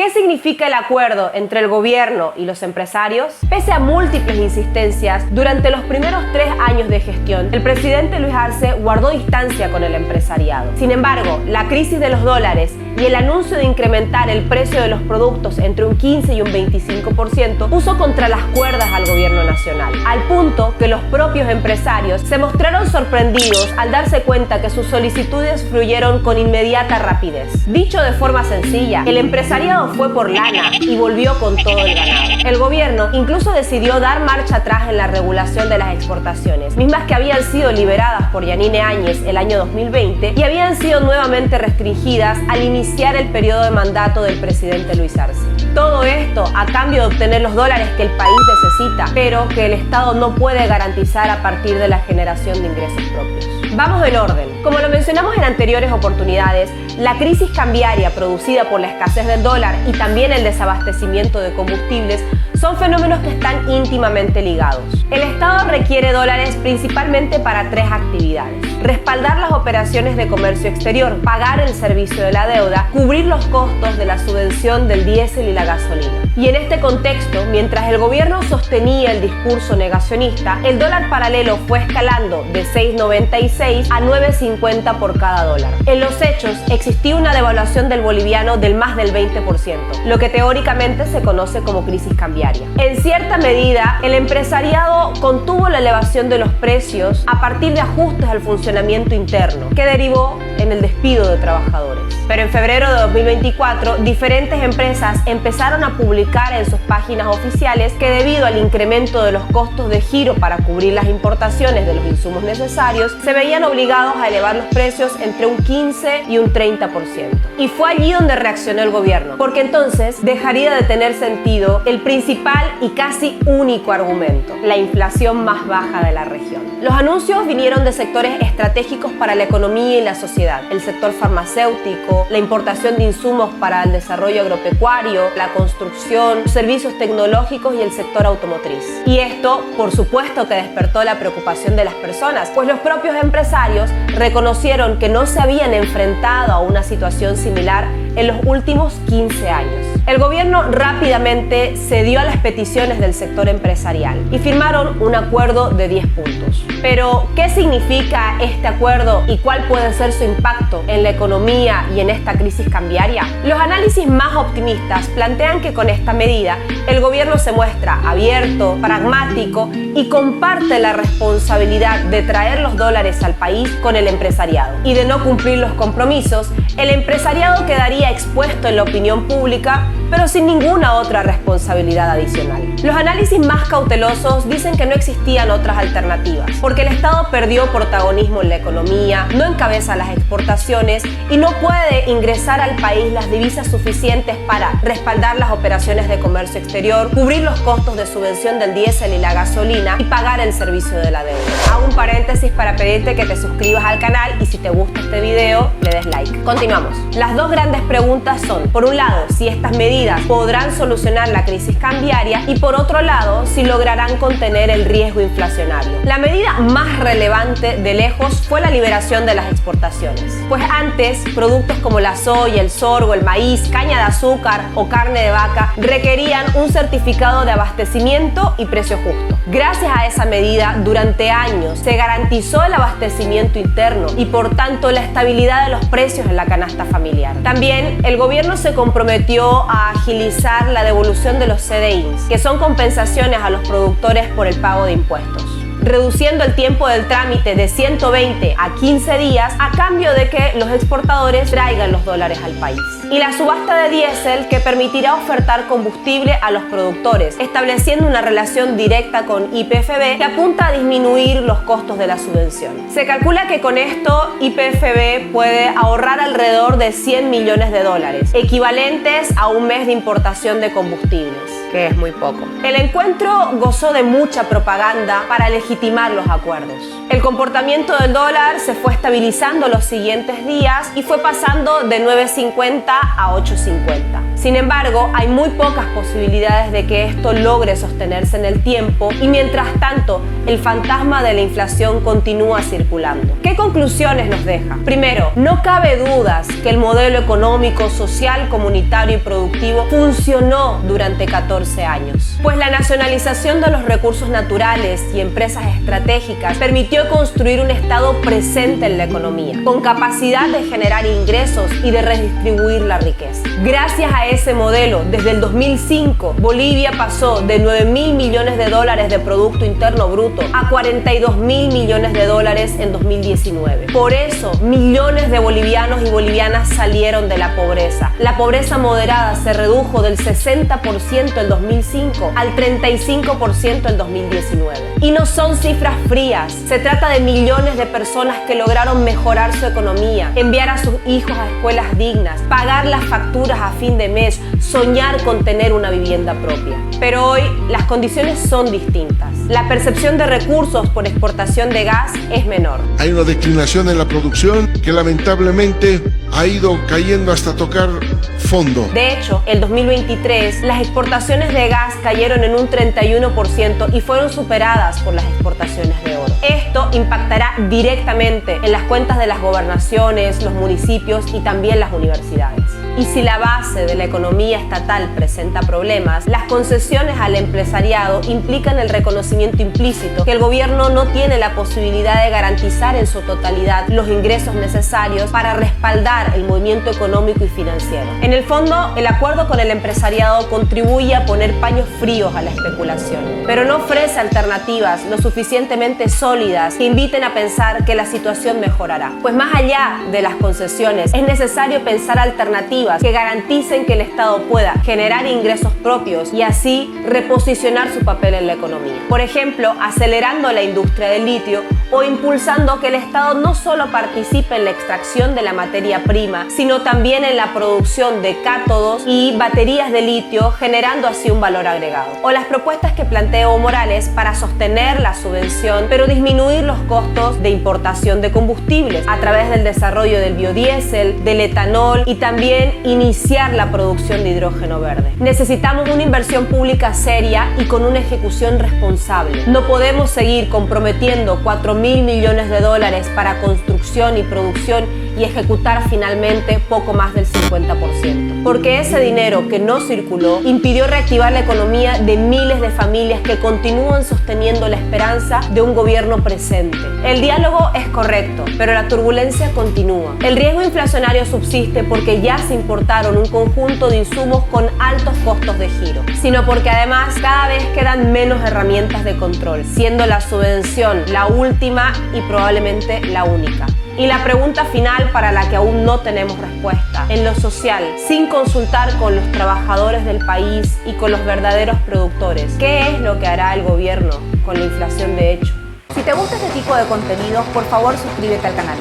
¿Qué significa el acuerdo entre el gobierno y los empresarios? Pese a múltiples insistencias, durante los primeros 3 años de gestión, el presidente Luis Arce guardó distancia con el empresariado. Sin embargo, la crisis de los dólares y el anuncio de incrementar el precio de los productos entre un 15 y un 25% puso contra las cuerdas al gobierno nacional, al punto que los propios empresarios se mostraron sorprendidos al darse cuenta que sus solicitudes fluyeron con inmediata rapidez. Dicho de forma sencilla, el empresariado fue por lana y volvió con todo el ganado. El gobierno incluso decidió dar marcha atrás en la regulación de las exportaciones, mismas que habían sido liberadas por Yanine Áñez el año 2020 y habían sido nuevamente restringidas al iniciar el periodo de mandato del presidente Luis Arce. Todo esto a cambio de obtener los dólares que el país necesita, pero que el Estado no puede garantizar a partir de la generación de ingresos propios. Vamos en orden. Como lo mencionamos en anteriores oportunidades, la crisis cambiaria producida por la escasez del dólar y también el desabastecimiento de combustibles son fenómenos que están íntimamente ligados. El Estado requiere dólares principalmente para 3 actividades: respaldar las operaciones de comercio exterior, pagar el servicio de la deuda, cubrir los costos de la subvención del diésel y la gasolina. Y en este contexto, mientras el gobierno sostenía el discurso negacionista, el dólar paralelo fue escalando de 6.96 a 9.50 por cada dólar. En los hechos, existía una devaluación del boliviano del más del 20%, lo que teóricamente se conoce como crisis cambiaria. En cierta medida, el empresariado contuvo la elevación de los precios a partir de ajustes al funcionamiento interno, que derivó en el despido de trabajadores. Pero en febrero de 2024, diferentes empresas empezaron a publicar en sus páginas oficiales que debido al incremento de los costos de giro para cubrir las importaciones de los insumos necesarios, se veían obligados a elevar los precios entre un 15 y un 30%. Y fue allí donde reaccionó el gobierno, porque entonces dejaría de tener sentido el principal y casi único argumento: la inflación más baja de la región. Los anuncios vinieron de sectores estratégicos para la economía y la sociedad: el sector farmacéutico, la importación de insumos para el desarrollo agropecuario, la construcción, servicios tecnológicos y el sector automotriz. Y esto, por supuesto, que despertó la preocupación de las personas, pues los propios empresarios reconocieron que no se habían enfrentado a una situación similar en los últimos 15 años. El gobierno rápidamente cedió a las peticiones del sector empresarial y firmaron un acuerdo de 10 puntos. Pero, ¿qué significa este acuerdo y cuál puede ser su impacto en la economía y en esta crisis cambiaria? Los análisis más optimistas plantean que con esta medida el gobierno se muestra abierto, pragmático y comparte la responsabilidad de traer los dólares al país con el empresariado. Y de no cumplir los compromisos, el empresariado quedaría expuesto en la opinión pública, pero sin ninguna otra responsabilidad adicional. Los análisis más cautelosos dicen que no existían otras alternativas, porque el Estado perdió protagonismo en la economía, no encabeza las exportaciones y no puede ingresar al país las divisas suficientes para respaldar las operaciones de comercio exterior, cubrir los costos de subvención del diésel y la gasolina y pagar el servicio de la deuda. Hago un paréntesis para pedirte que te suscribas al canal y si te gusta este video, le des like. Continuamos. Las dos grandes preguntas son, por un lado, si estas medidas podrán solucionar la crisis cambiaria y por otro lado, si lograrán contener el riesgo inflacionario. La medida más relevante de lejos fue la liberación de las exportaciones, pues antes productos como la soya, el sorgo, el maíz, caña de azúcar o carne de vaca requerían un certificado de abastecimiento y precio justo. Gracias a esa medida, durante años se garantizó el abastecimiento interno y por tanto la estabilidad de los precios en la canasta familiar. También el gobierno se comprometió a agilizar la devolución de los CDIs, que son compensaciones a los productores por el pago de impuestos, reduciendo el tiempo del trámite de 120 a 15 días a cambio de que los exportadores traigan los dólares al país. Y la subasta de diésel, que permitirá ofertar combustible a los productores, estableciendo una relación directa con YPFB que apunta a disminuir los costos de la subvención. Se calcula que con esto YPFB puede ahorrar alrededor de 100 millones de dólares, equivalentes a un mes de importación de combustibles, que es muy poco. El encuentro gozó de mucha propaganda para legitimar los acuerdos. El comportamiento del dólar se fue estabilizando los siguientes días y fue pasando de 9.50 a 8.50. Sin embargo, hay muy pocas posibilidades de que esto logre sostenerse en el tiempo y mientras tanto, el fantasma de la inflación continúa circulando. ¿Qué conclusiones nos deja? Primero, no cabe dudas que el modelo económico, social, comunitario y productivo funcionó durante 14 años, pues la nacionalización de los recursos naturales y empresas estratégicas permitió construir un Estado presente en la economía, con capacidad de generar ingresos y de redistribuir la riqueza. Gracias a ese modelo, desde el 2005, Bolivia pasó de 9.000 millones de dólares de Producto Interno Bruto a 42.000 millones de dólares en 2019. Por eso, millones de bolivianos y bolivianas salieron de la pobreza. La pobreza moderada se redujo del 60% en 2005 al 35% en 2019. Y no son cifras frías, se trata de millones de personas que lograron mejorar su economía, enviar a sus hijos a escuelas dignas, pagar las facturas a fin de mes, soñar con tener una vivienda propia. Pero hoy las condiciones son distintas. La percepción de recursos por exportación de gas es menor. Hay una declinación en la producción que lamentablemente ha ido cayendo hasta tocar fondo. De hecho, el 2023 las exportaciones de gas cayeron en un 31% y fueron superadas por las exportaciones de oro. Esto impactará directamente en las cuentas de las gobernaciones, los municipios y también las universidades. Y si la base de la economía estatal presenta problemas, las concesiones al empresariado implican el reconocimiento implícito que el gobierno no tiene la posibilidad de garantizar en su totalidad los ingresos necesarios para respaldar el movimiento económico y financiero. En el fondo, el acuerdo con el empresariado contribuye a poner paños fríos a la especulación, pero no ofrece alternativas lo suficientemente sólidas que inviten a pensar que la situación mejorará. Pues más allá de las concesiones, es necesario pensar alternativas que garanticen que el Estado pueda generar ingresos propios y así reposicionar su papel en la economía. Por ejemplo, acelerando la industria del litio o impulsando que el Estado no solo participe en la extracción de la materia prima, sino también en la producción de cátodos y baterías de litio, generando así un valor agregado. O las propuestas que plantea Evo Morales para sostener la subvención, pero disminuir los costos de importación de combustibles a través del desarrollo del biodiesel, del etanol y también iniciar la producción de hidrógeno verde. Necesitamos una inversión pública seria y con una ejecución responsable. No podemos seguir comprometiendo 4.000 millones de dólares para construcción y producción y ejecutar finalmente poco más del 50%. Porque ese dinero que no circuló impidió reactivar la economía de miles de familias que continúan sosteniendo la esperanza de un gobierno presente. El diálogo es correcto, pero la turbulencia continúa. El riesgo inflacionario subsiste porque ya se importaron un conjunto de insumos con altos costos de giro, sino porque además cada vez quedan menos herramientas de control, siendo la subvención la última y probablemente la única. Y la pregunta final para la que aún no tenemos respuesta, en lo social, sin consultar con los trabajadores del país y con los verdaderos productores, ¿qué es lo que hará el gobierno con la inflación de hecho? Si te gusta este tipo de contenidos, por favor suscríbete al canal.